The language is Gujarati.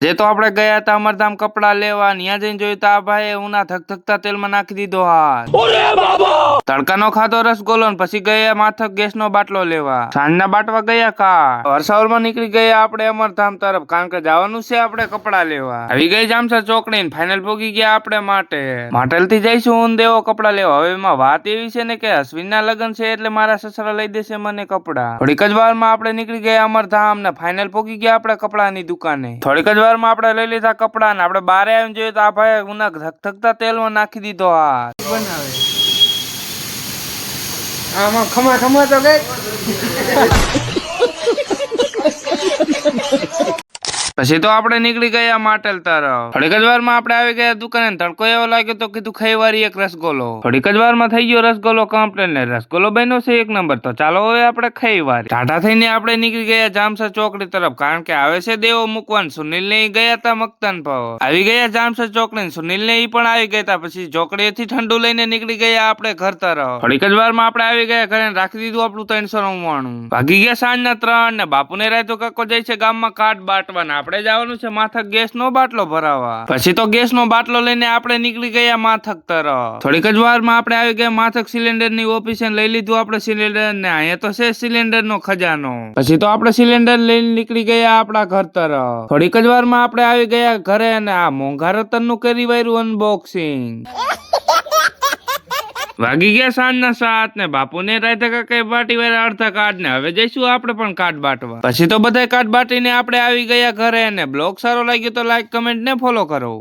જે તો આપણે ગયા હતા અમરધામ કપડા લેવા, ત્યાં જઈને જોયું તો આ ભાઈ ઉના ધકધકતા તેલમાં નાખી દીધો હાથ. તડકાનો ખાધો રસગોલો, પછી ગયા માથક ગેસનો બાટલો લેવા. સાંજના બાટવા ગયા કા વરસાવરમાં નીકળી ગયા આપણે અમરધામ તરફ, કારણ કે જવાનું છે આપણે કપડા લેવા. આવી ગઈ જામસર ચોકડી, ફાઇનલ પોગી ગયા આપણે માટેલ થી જઈશું હું દેવો કપડા લેવા. હવે એમાં વાત એવી છે ને કે અશ્વિનના લગ્ન છે એટલે મારા સસરા લઈ દેશે મને કપડા. થોડીક જ વારમાં આપણે નીકળી ગયા અમરધામ ને ફાઇનલ પોગી ગયા આપણે કપડાની દુકાને. થોડીક જ વારમાં આપણે લઈ લીધા કપડા ને આપણે બારે આવીને જોઈએ તો આ ભાઈ ઉના ધકધકતા તેલમાં નાખી દીધો હાથ. બનાવે આમાં ખમા તો ગઈ. પછી તો આપણે નીકળી ગયા માટેલ તરફ. થોડીક જ વારમાં આપણે આવી ગયા દુકાને. તડકો એવો લાગ્યો તો કીધું ખાઈ વારી એક રસગોલો. થોડીક જ વારમાં થઈ ગયો રસગોલો કમ્પ્લેટ ને રસગોલો બન્યો છે એક નંબર. તો ચાલો હવે આપણે ખાઈ વારી. ટાટા થઈને આપણે નીકળી ગયા જામસર ચોકડી તરફ, કારણ કે આવે છે દેવો મૂકવાન. સુનિલ ને ગયા હતા મકતાન ભાવ. આવી ગયા જામસર ચોકડી. સુનિલ ને પણ આવી ગયા હતા. પછી ચોકડીથી ઠંડુ લઈને નીકળી ગયા આપણે ઘર તરફ. થોડીક જ વારમાં આપણે આવી ગયા ઘરે, રાખી દીધું આપણું 399. ભાગી ગયા સાંજના 3 ને બાપુને રાતો કાકો જાય છે ગામમાં કાર્ડ બાટવાના. આપણે જવાનું છે માથક ગેસ નો બાટલો ભરાવા. પછી તો ગેસ નો બાટલો લઈને આપણે નીકળી ગયા માથક તરફ. થોડીક જ વારમાં આપણે આવી ગયા માથક સિલિન્ડર ની ઓફિસે, લઈ લીધું આપણે સિલિન્ડર ને. અહીંયા તો છે સિલિન્ડર નો ખજાનો. પછી તો આપણે સિલિન્ડર લઈને નીકળી ગયા આપણા ઘર તરફ. થોડીક જ વારમાં આપણે આવી ગયા ઘરે અને આ મોંઘા રતન નું કરી વાયરું અનબોક્સિંગ. વાગી ગયા સાંજના 7 ને બાપુને રાતે કઈ બાટી વાળા અડધા કાર્ડ ને. હવે જઈશું આપણે પણ કાર્ડ બાટવા. પછી તો બધા કાર્ડ બાટીને આપણે આવી ગયા ઘરે. ને બ્લોગ સારો લાગ્યો તો લાઈક કમેન્ટ ને ફોલો કરો.